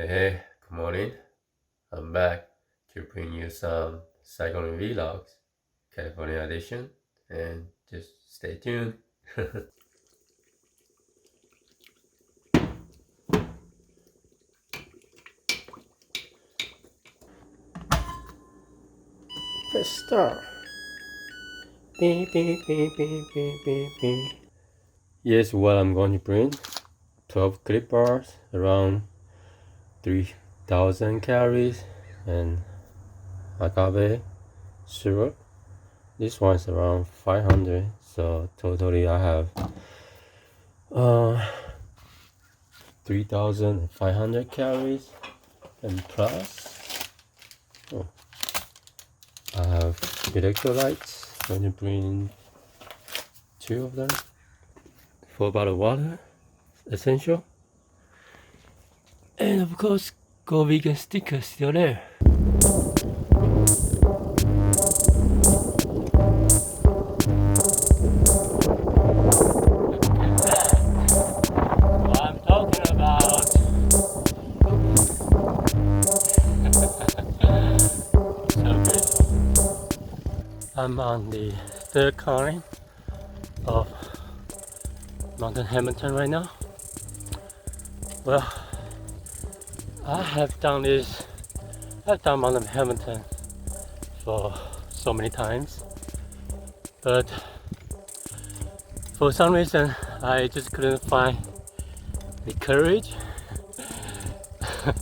Hey, good morning. I'm back to bring you some cycling vlogs, California edition, and just stay tuned. Let's start. Beep, beep, beep, beep, beep, beep, beep. Here's what I'm going to bring. 12 clip bars, around 3,000 calories, and agave syrup. This one's around 500, so totally I have 3,500 calories, and plus I have electrolytes. I'm going to bring 2 of them, 4 bottle of water, essential, and of course Go Vegan sticker still there. I'm on the 3rd climb of Mountain Hamilton right now. Well, I've done Mountain Hamilton for so many times, but for some reason I just couldn't find the courage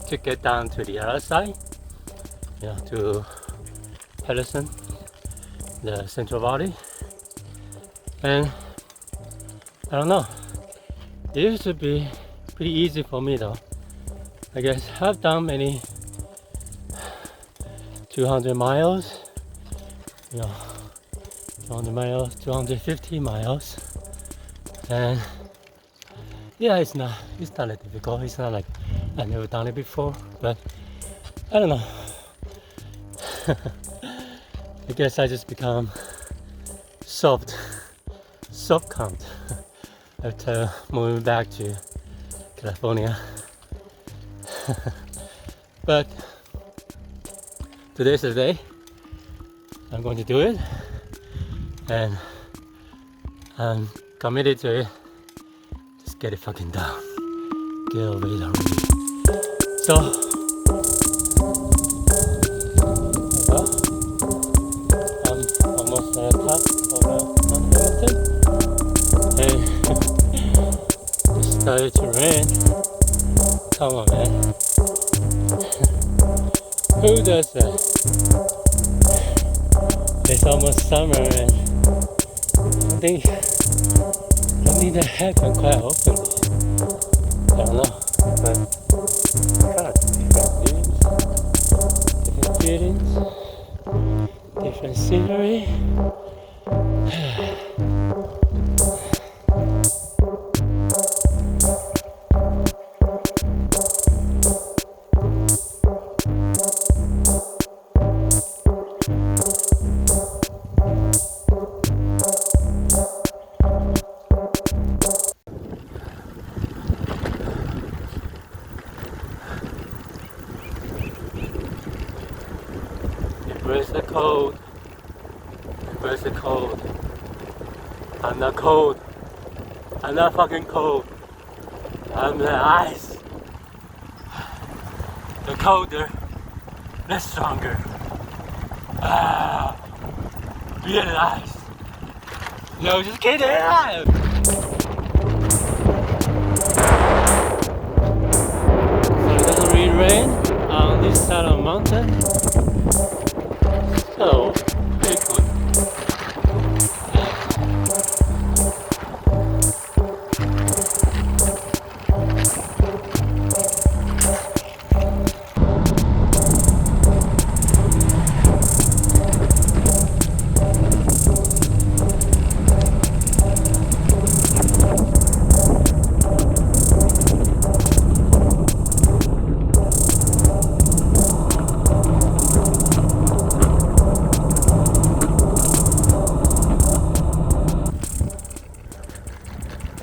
to get down to the other side, to Patterson, the Central Valley. And I don't know, it used to be pretty easy for me though. I guess I've done many 200 miles, 200 miles, 250 miles, and yeah, it's not that difficult. It's not like I've never done it before, but I don't know. I guess I just become soft count after moving back to California. But today's the day. I'm going to do it, and I'm committed to it. Just get it fucking done. Get over it already. So, well, I'm almost at the top of Mount Hamilton, and it started to rain. Come on, man. Who does that? It's almost summer, and I think that happened quite often. I don't know, but God, different feelings, different scenery. Embrace the cold. Embrace the cold. I'm not cold. I'm not fucking cold. I'm the ice. The colder, the stronger. Be the ice. No, just kidding. So it doesn't really rain on this side of the mountain. So, very good.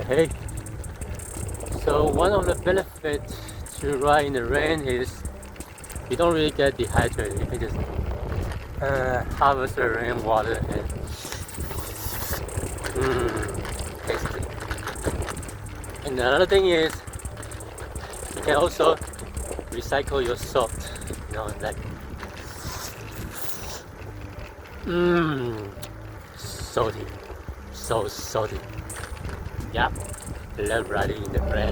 Hey, so one of the benefits to to ride in the rain is you don't really get dehydrated. You can just harvest the rainwater and tasty. And another thing is you can also recycle your salt. You know, like salty, so salty. Yeah, love riding in the rain.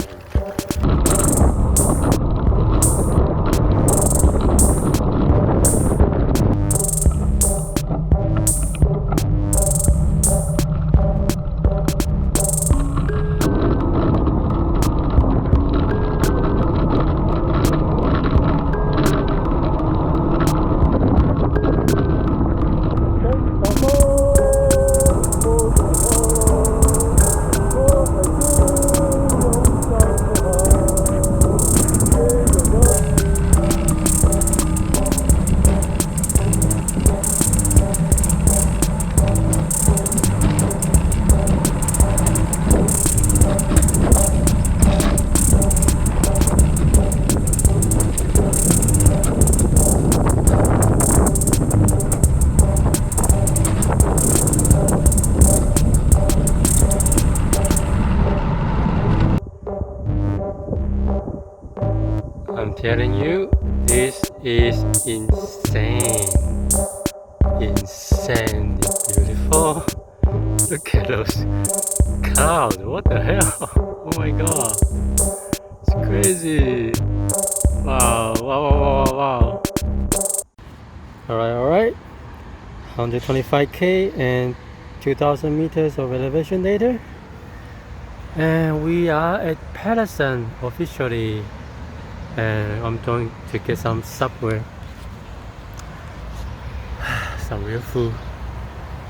I'm telling you, this is insane. Insanely beautiful. Look at those clouds. What the hell? Oh my god. It's crazy. Wow, wow, wow, wow, wow. Alright. 125k and 2000 meters of elevation later. And we are at Patterson officially. And I'm going to get some Subway, some real food.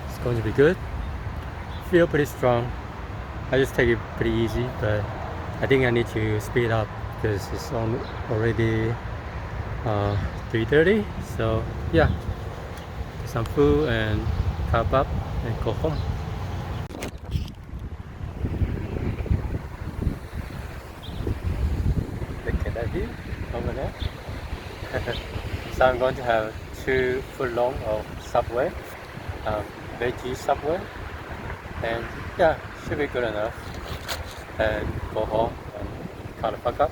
It's going to be good. Feel pretty strong. I just take it pretty easy, but I think I need to speed up because it's already 3:30. So yeah, get some food and carb up and go home. Look at that view over there. So I'm going to have 2 foot long of Subway, veggie Subway, and yeah, should be good enough. And go home and kind of fuck up.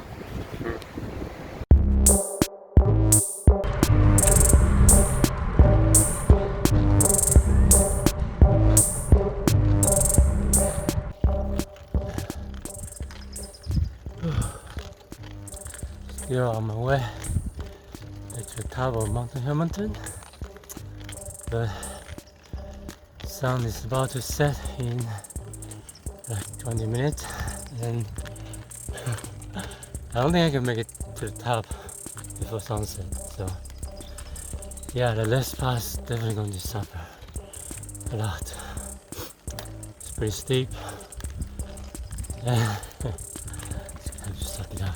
Still on my way to the top of Mountain Hamilton, but sun is about to set in like 20 minutes, and I don't think I can make it to the top before sunset. So yeah, the last part is definitely going to suffer a lot. It's pretty steep, and just have to suck it up.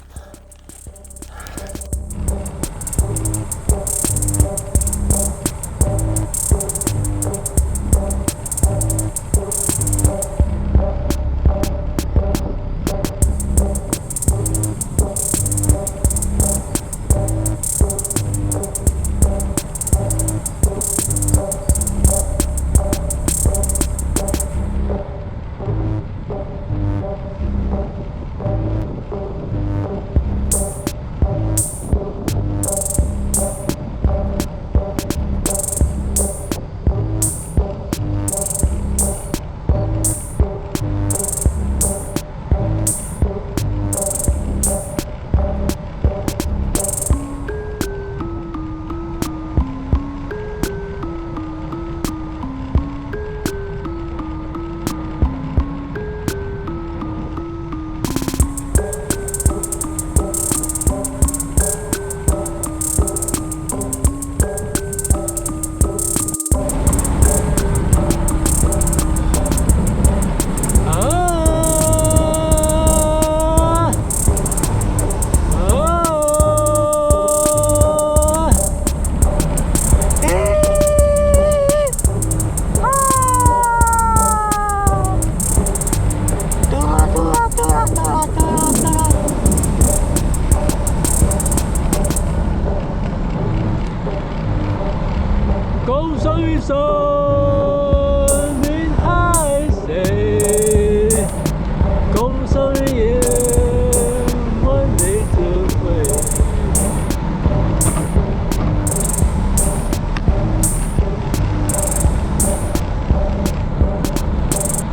Patterson!